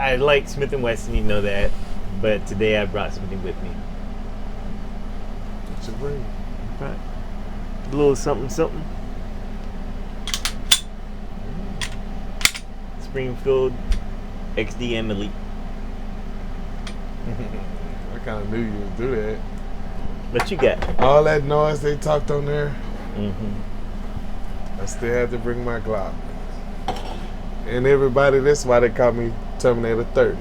I like Smith & Wesson, you know that. But today I brought something with me. What you bring? Right. A little something, something. Springfield XDM Elite. I kind of knew you would do that. What you got? All that noise they talked on there, Mm-hmm. I still had to bring my Glock. And everybody, that's why they call me Terminator 30.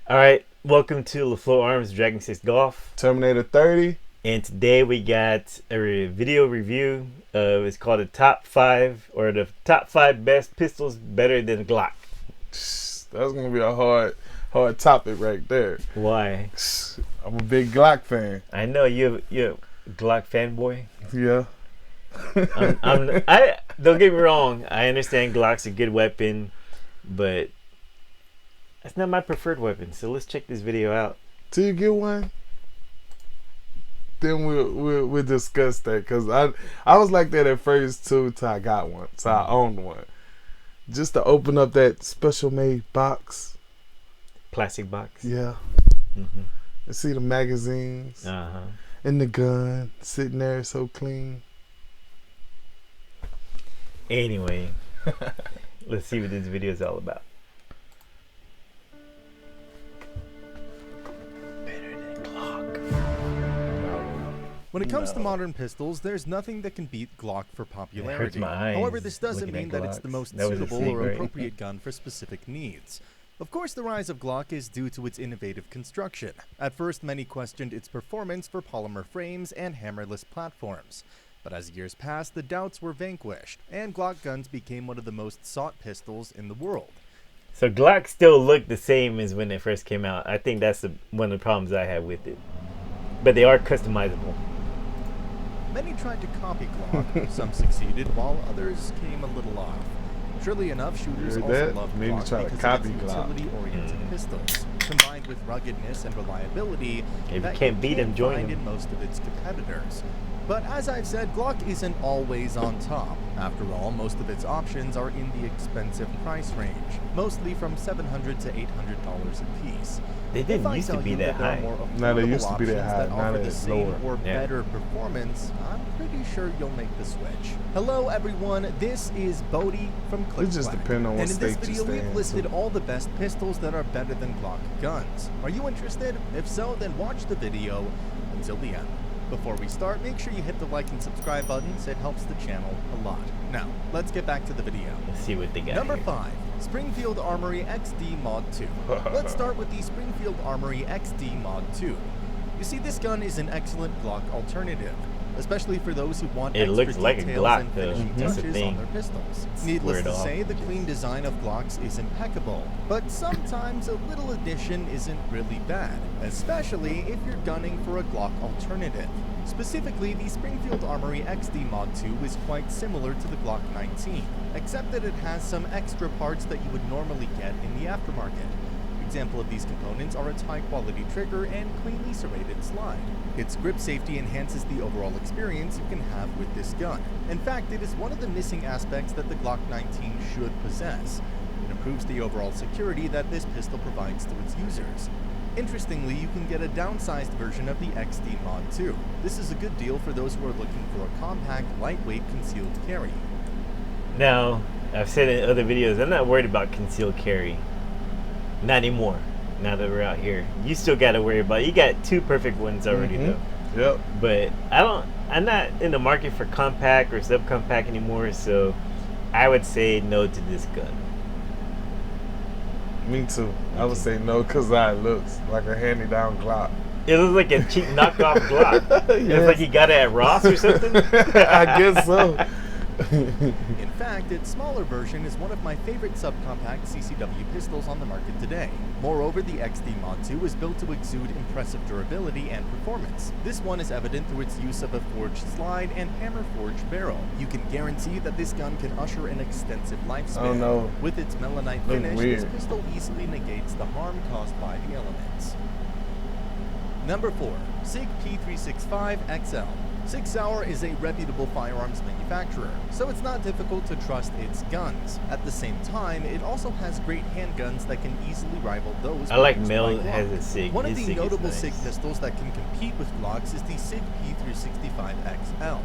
All right, welcome to LaFleur Arms Dragon 6 Golf. Terminator 30. And today we got a video review of, it's called the top 5 best pistols better than Glock. That's gonna be a hard topic right there. Why? I'm a big Glock fan. I know you're a Glock fanboy. Yeah. I don't get me wrong. I understand Glock's a good weapon, but that's not my preferred weapon. So let's check this video out. Till you get one, then we'll discuss that. Cause I was like that at first too till I got one. So I owned one. Just to open up that special made box. Plastic box. Yeah. Mm-hmm. And see the magazines. Uh-huh. And the gun sitting there so clean. Anyway, let's see what this video is all about. Better than Glock. When it comes to modern pistols, there's nothing that can beat Glock for popularity. It hurts my eyes However, this doesn't looking at mean that it's the Glocks. most That was a suitable or secret. appropriate gun for specific needs. Of course, the rise of Glock is due to its innovative construction. At first, many questioned its performance for polymer frames and hammerless platforms. But as years passed, the doubts were vanquished, and Glock guns became one of the most sought pistols in the world. So Glock still look the same as when it first came out. I think that's one of the problems I have with it. But they are customizable. Many tried to copy Glock. Some succeeded, while others came a little off. Surely enough, shooters You also heard that? love Maybe Glock try to because copy of its Glock. utility-oriented pistols, combined with ruggedness and reliability If that you can't beat him, join find him. in most of its competitors. But as I've said, Glock isn't always on top. After all, most of its options are in the expensive price range, mostly from $700 to $800 a piece. They didn't used to be that high. No, they used to be that high. That Now offer they're the same lower. or Yeah. better performance. I'm pretty sure you'll make the switch. Hello everyone, this is Bodie from Click It just Clack. depends on what And in this state you video stay we've in, listed too. all the best pistols that are better than Glock guns. Are you interested? If so, then watch the video until the end. Before we start, make sure you hit the like and subscribe buttons. It helps the channel a lot. Now, let's get back to the video. Let's see what they got Number here. 5, Springfield Armory XD Mod 2. Let's start with the Springfield Armory XD Mod 2. You see, this gun is an excellent Glock alternative, especially for those who want It extra looks like a details Glock, and though. finishing That's the touches thing. on their pistols. Square Needless it to off. say, the clean design of Glocks is impeccable, but sometimes a little addition isn't really bad, especially if you're gunning for a Glock alternative. Specifically, the Springfield Armory XD Mod 2 is quite similar to the Glock 19, except that it has some extra parts that you would normally get in the aftermarket. Example of these components are its high-quality trigger and cleanly serrated slide. Its grip safety enhances the overall experience you can have with this gun. In fact, it is one of the missing aspects that the Glock 19 should possess. It improves the overall security that this pistol provides to its users. Interestingly, you can get a downsized version of the XD Mod 2. This is a good deal for those who are looking for a compact, lightweight concealed carry. Now, I've said in other videos, I'm not worried about concealed carry. Not anymore. Now that we're out here, you still got to worry about. You got 2 perfect ones already though. Yep. But I'm not in the market for compact or subcompact anymore. So I would say no to this gun. Me too. I would say no because it looks like a hand-me-down Glock. It looks like a cheap knockoff Glock. Yes. It's like you got it at Ross or something. I guess so. In fact, its smaller version is one of my favorite subcompact CCW pistols on the market today. Moreover, the XD Mod 2 is built to exude impressive durability and performance. This one is evident through its use of a forged slide and hammer-forged barrel. You can guarantee that this gun can usher an extensive lifespan. Oh no. With its melanite Look finish, weird. this pistol easily negates the harm caused by the elements. Number 4, Sig P365 XL. Sig Sauer is a reputable firearms manufacturer, so it's not difficult to trust its guns. At the same time, it also has great handguns that can easily rival those. I like produced Mel by Glock. has a Sig. One of His the Sig is notable nice. Sig pistols that can compete with Glocks is the Sig P365 XL.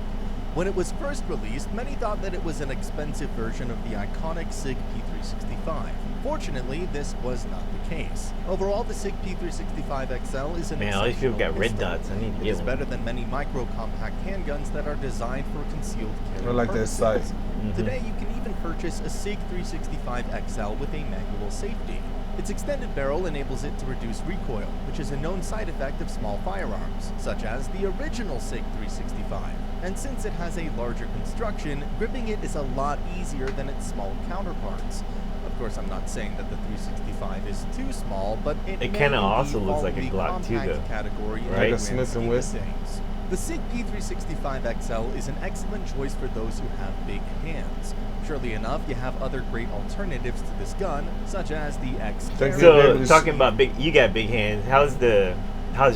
When it was first released, many thought that it was an expensive version of the iconic Sig P365. Fortunately, this was not the case. Overall, the Sig P365 XL is an Man, all these people got red pistol. dots. I need to It get is one. better than many micro-compact handguns that are designed for concealed carry I like that purposes. sight. Today, you can even purchase a Sig 365 XL with a manual safety. Its extended barrel enables it to reduce recoil, which is a known side effect of small firearms, such as the original Sig 365. And since it has a larger construction, gripping it is a lot easier than its small counterparts. Of course, I'm not saying that the 365 is too small, but it It may kinda indeed also looks fall like a in the Glock too, compact though. category in Right? the Like a grand Smith & scheme of Wesson. things. The Sig P365 XL is an excellent choice for those who have big hands. Surely enough, you have other great alternatives to this gun, such as the X. Thank you. So talking about big, you got big hands. How's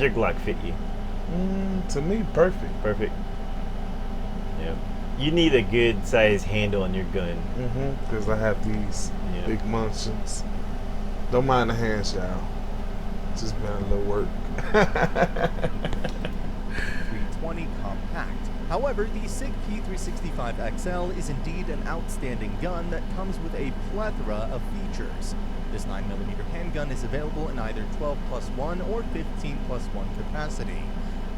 your Glock fit you? To me, perfect. Perfect. Yeah. You need a good size handle on your gun. Because I have these Yeah. big munchins. Don't mind the hands, y'all. Just been a little work. 320 compact. However, the Sig P365 XL is indeed an outstanding gun that comes with a plethora of features. This 9mm handgun is available in either 12+1 or 15+1 capacity.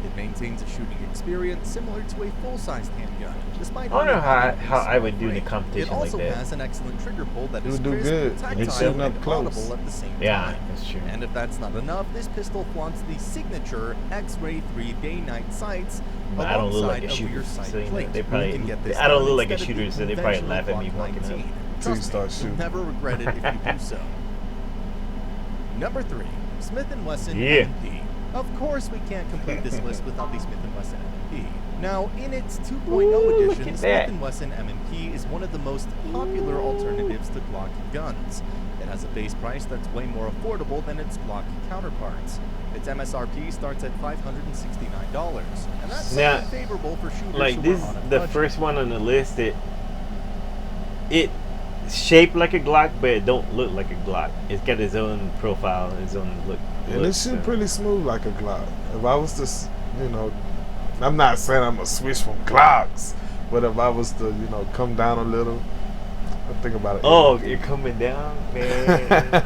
It maintains a shooting experience similar to a full-sized handgun, despite I wonder only how having a I would small do in a frame. competition It also like that. has an excellent trigger pull that is You'll do crisp, good. You're tactile, shooting and up close. audible at the same Yeah, time. that's true. And if that's not enough, this pistol flaunts the signature X-Ray 3 day-night sights But I don't look like a alongside shooter, rear sight so you know, plate. they probably. You can get this I don't done look like a instead of the shooter, so they probably conventional laugh at me Glock walking up. 19. Till you Trust start me, shooting. you'll never regret it if you do so. Number 3, Smith & Wesson Yeah. M&P. Of course, we can't complete this list without the Smith & Wesson M&P. Now, in its 2.0 Ooh, look edition, at Smith that. & Wesson M&P is one of the most popular alternatives to Glock guns. It has a base price that's way more affordable than its Glock counterparts. Its MSRP starts at $569, and that's Now, something favorable for shooters Like who this, are on a the budget. first one on the list. It shaped like a Glock, but it don't look like a Glock. It's got its own profile, its own look. And it shoot pretty smooth like a Glock. If I was to, I'm not saying I'm going to switch from Glocks, but if I was to, come down a little, I think about it. Oh, you're coming down, man.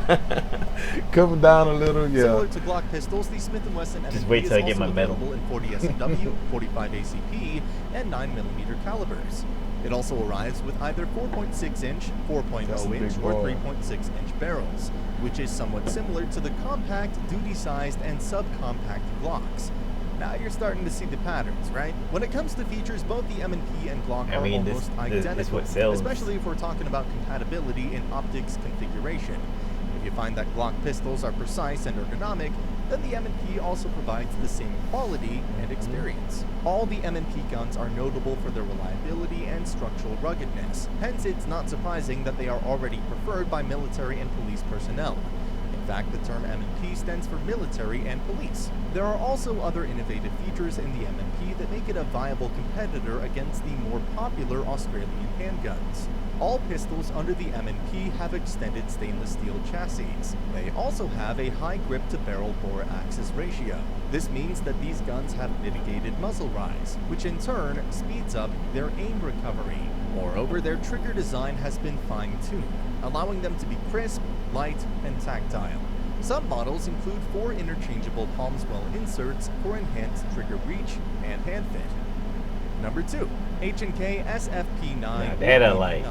Coming down a little, yeah. Similar to Glock pistols, the Smith & Wesson Just M&P wait is till I get also my medal. available in 40 S&W, 45 ACP, and 9mm calibers. It also arrives with either 4.6-inch, That's a 4.0-inch, big or ball. 3.6-inch barrels, which is somewhat similar to the compact, duty-sized, and subcompact Glocks. Now you're starting to see the patterns, right? When it comes to features, both the M&P and Glock I are mean, almost this identical, what sells. especially if we're talking about compatibility in optics configuration. If you find that Glock pistols are precise and ergonomic, then the M&P also provides the same quality and experience. All the M&P guns are notable for their reliability and structural ruggedness, hence it's not surprising that they are already preferred by military and police personnel. In fact, the term M&P stands for military and police. There are also other innovative features in the M&P that make it a viable competitor against the more popular Australian handguns. All pistols under the M&P have extended stainless steel chassis. They also have a high grip to barrel bore axis ratio. This means that these guns have mitigated muzzle rise, which in turn speeds up their aim recovery. Moreover, their trigger design has been fine-tuned, allowing them to be crisp, light, and tactile. Some models include 4 interchangeable palm-swell inserts for enhanced trigger reach and hand fit. Number 2, H&K SFP9. Now that I like.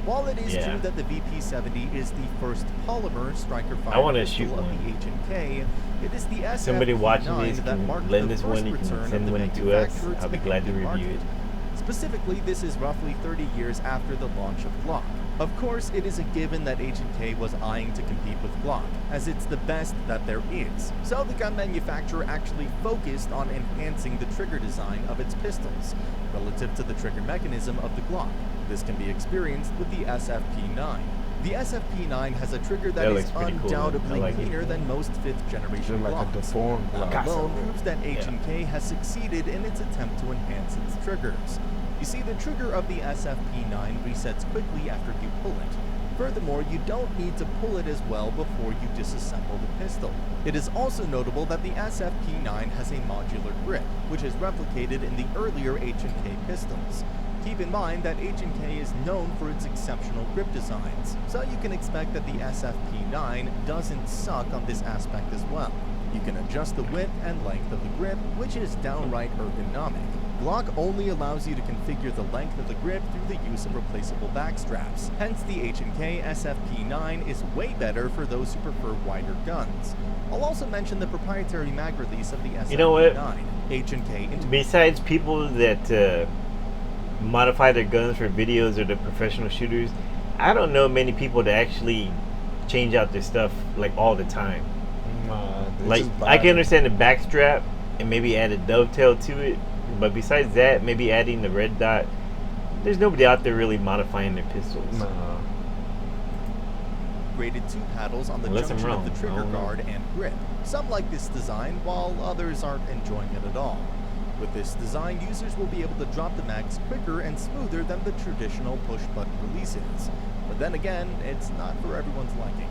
While it is Yeah. true that the VP70 is the first polymer striker I fire wanna pistol shoot of one. the H&K, it is the SFP9 Somebody watching this that can marked lend the this first one. You can return of send the one to us. manufacturer I'll be the glad to Canadian review market. it. Specifically, this is roughly 30 years after the launch of Glock. Of course, it is a given that H&K was eyeing to compete with Glock, as it's the best that there is. So the gun manufacturer actually focused on enhancing the trigger design of its pistols, relative to the trigger mechanism of the Glock. This can be experienced with the SFP9. The SFP9 has a trigger that That is looks pretty cool, though. undoubtedly I like it. cleaner than most 5th generation They're like a Glocks. deformed That Glock. alone proves that H&K has succeeded in its attempt to enhance its triggers. You see, the trigger of the SFP9 resets quickly after you pull it. Furthermore, you don't need to pull it as well before you disassemble the pistol. It is also notable that the SFP9 has a modular grip, which is replicated in the earlier H&K pistols. Keep in mind that H&K is known for its exceptional grip designs, so you can expect that the SFP9 doesn't suck on this aspect as well. You can adjust the width and length of the grip, which is downright ergonomic. Glock only allows you to configure the length of the grip through the use of replaceable back straps. Hence, the H&K SFP9 is way better for those who prefer wider guns. I'll also mention the proprietary mag release of the SFP9. You know what? H&K Besides people that modify their guns for videos or the professional shooters, I don't know many people that actually change out their stuff like all the time. Like, I can understand the back strap and maybe add a dovetail to it, but besides that, maybe adding the red dot, there's nobody out there really modifying their pistols. Graded 2 paddles on the Unless I'm junction wrong. of the trigger I don't know. guard and grip. Some like this design, while others aren't enjoying it at all. With this design, users will be able to drop the mags quicker and smoother than the traditional push-button releases. But then again, it's not for everyone's liking.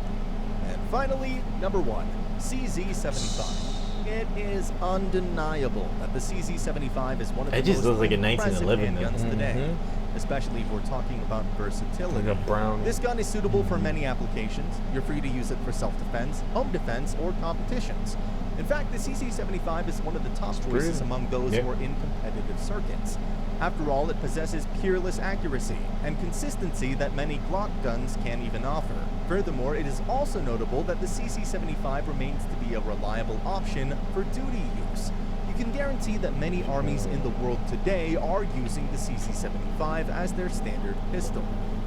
And finally, number 1, CZ75. It is undeniable that the CZ75 is one of the It just most looks like a impressive 1911 handguns gun. today, especially if we're talking about versatility. Like a brown. This gun is suitable for many applications. You're free to use it for self-defense, home defense, or competitions. In fact, the CC75 is one of the top choices pretty. among those Yep. who are in competitive circuits. After all, it possesses peerless accuracy and consistency that many Glock guns can't even offer. Furthermore, it is also notable that the CC75 remains to be a reliable option for duty use. You can guarantee that many armies in the world today are using the CC75 as their standard pistol.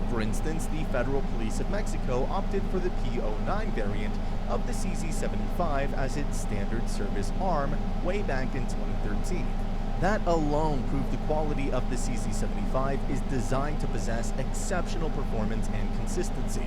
For instance, the Federal Police of Mexico opted for the P09 variant of the CZ75 as its standard service arm way back in 2013. That alone proved the quality of the CZ75 is designed to possess exceptional performance and consistency.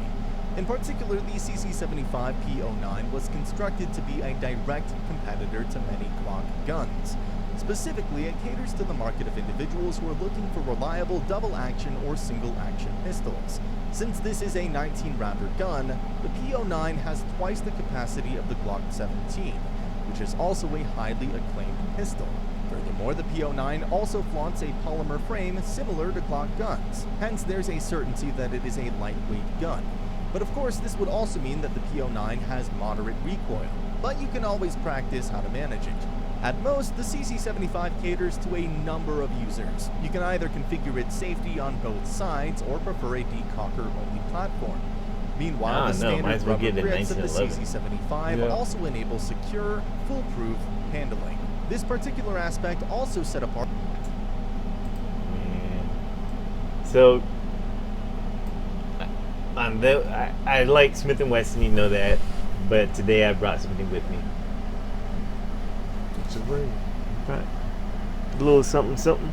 In particular, the CZ75 P09 was constructed to be a direct competitor to many Glock guns. Specifically, it caters to the market of individuals who are looking for reliable double-action or single-action pistols. Since this is a 19-rounder gun, the P09 has twice the capacity of the Glock 17, which is also a highly acclaimed pistol. Furthermore, the P09 also flaunts a polymer frame similar to Glock guns, hence there's a certainty that it is a lightweight gun. But of course, this would also mean that the P09 has moderate recoil, but you can always practice how to manage it. At most, the CC75 caters to a number of users. You can either configure its safety on both sides or prefer a decocker-only platform. Meanwhile, the might standard as well rubber get a grips of the 1911. CC75 also enable secure, foolproof handling. This particular aspect also set apart. Man. So, I like Smith & Wesson, you know that, but today I brought something with me. What you bring? Right. A little something, something.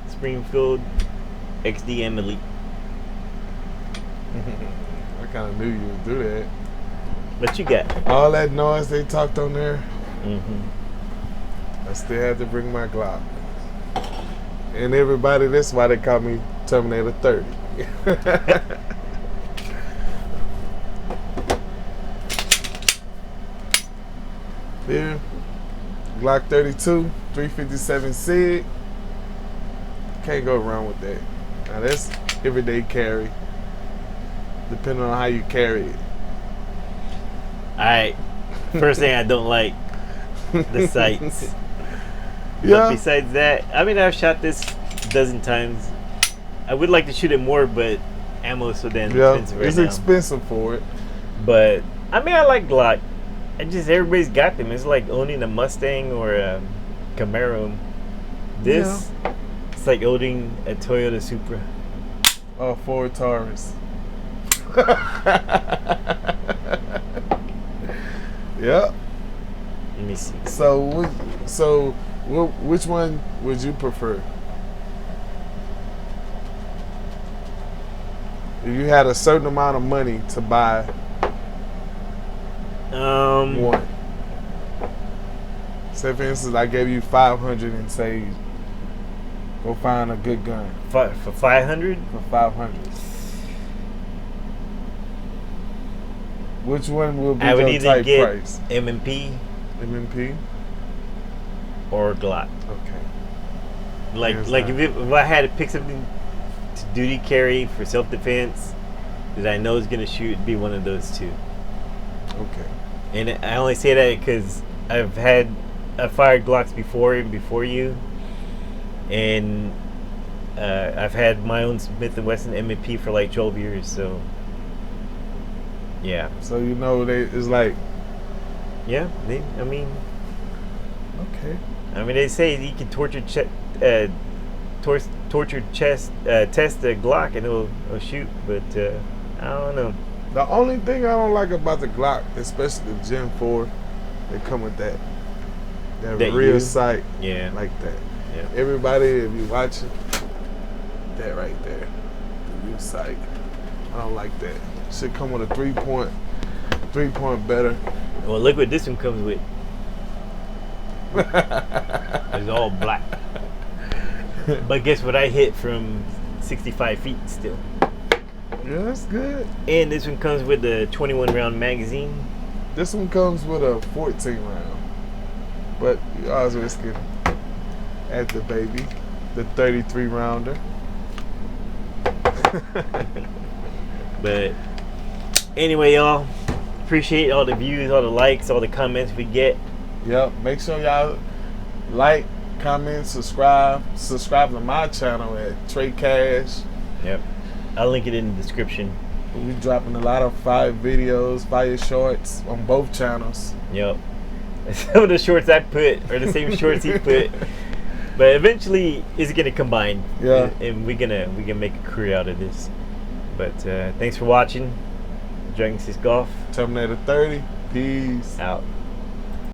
Springfield XDM Elite. I kind of knew you would do that. What you got? All that noise they talked on there, Mm-hmm. I still had to bring my Glock. And everybody, that's why they call me Terminator 30. Yeah. Glock 32, 357 Sig. Can't go wrong with that. Now that's everyday carry, depending on how you carry it. Alright. First thing I don't like, the sights. But Yeah. besides that, I mean, I've shot this a dozen times. I would like to shoot it more, but ammo is so damn Yeah, expensive right it's now. expensive for it. But I mean, I like Glock. I just everybody's got them. It's like owning a Mustang or a Camaro. This, it's like owning a Toyota Supra. Oh, Ford Taurus. Yeah. Let me see. So, which one would you prefer? If you had a certain amount of money to buy one. Say for instance, I gave you 500 and say, go find a good gun. For 500? For 500. Which one will be I would your either type get price? M&P M&P? or Glock. Okay. Like if I had to pick something to duty carry for self-defense that I know is going to shoot, it'd be one of those two. Okay. And I only say that because I fired Glocks before you, and I've had my own Smith & Wesson M&P for like 12 years, so yeah. So you know it's like, Yeah, okay. they say you can test the Glock and it'll shoot, but I don't know. The only thing I don't like about the Glock, especially the Gen 4, they come with that rear sight, Yeah. like that. Yeah. Everybody, if you watching, that right there, the rear sight. I don't like that. Should come with a 3-point better. Well, look what this one comes with. It's all black. But guess what? I hit from 65 feet still. Yeah, that's good. And this one comes with the 21 round magazine. This one comes with a 14 round. But you always get at the baby, the 33 rounder. But anyway, y'all, appreciate all the views, all the likes, all the comments we get. Yep. Make sure y'all like, comment, subscribe to my channel at Trae Kash. Yep. I'll link it in the description. We dropping a lot of fire videos, fire shorts on both channels. Yep. Some of the shorts I put are the same shorts he put. But eventually it's gonna combine. Yeah. And we can make a career out of this. But thanks for watching. Dragon 6 Golf. Terminator 30. Peace. Out.